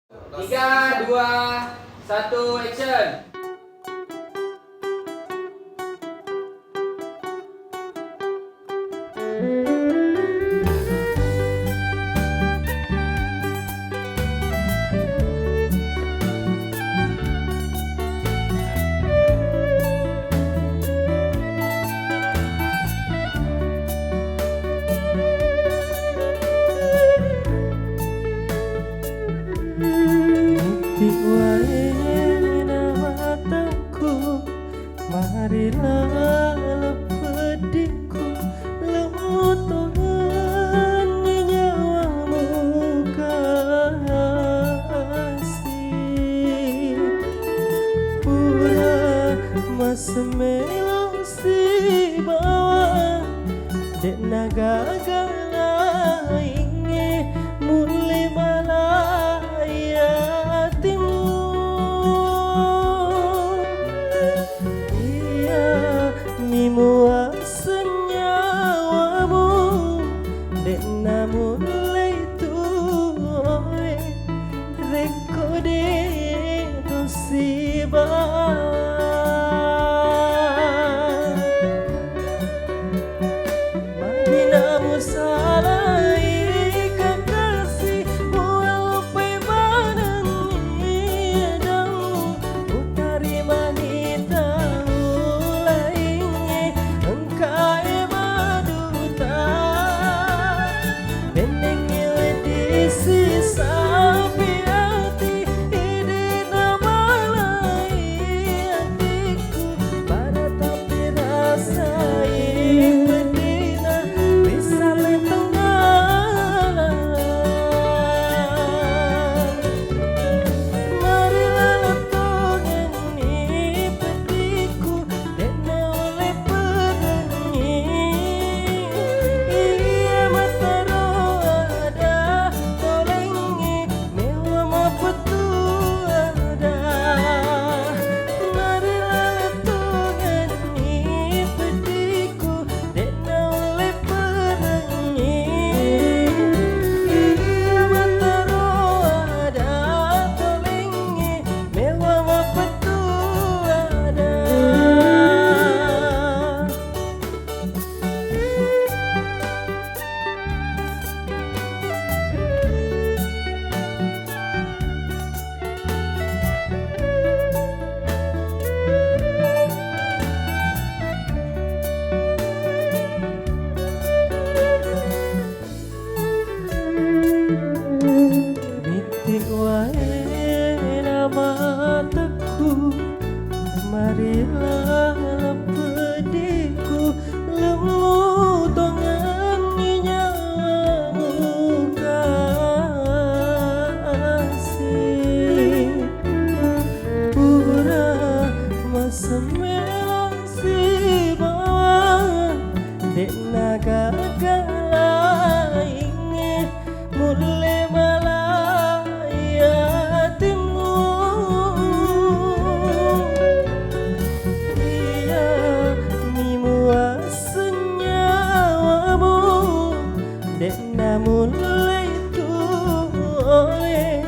3, 2, 1, action. Titik wae mataku, marilah lepediku, lemutan nyawamu kasih. Pura masa melong si bawah, dek naga galai mulai malaya timu. Iya mimua senyawamu dek namun leitu rekode dosibah. Maginamu salah kekasih walaupun manangi damu utari manita ulai engkai maduta benengi wedi sisa hati ini namalai hatiku pada tapi rasai bedina bisa letenggalan. Marilah letongan ini pediku dena oleh perengi. Iya mata roda tolengi mewah mapetu ada. Marilah letongan ini pediku dena oleh perengi. Iya mata roda tolengi mewah mapetu ada. Nitik wae mataku, marilah lepediku, lemutongan nyawamu kasih. Pura masa melong si bawah dek naga galai mulai malaya timu. Iya mimua senyawamu dek namun leitu oleh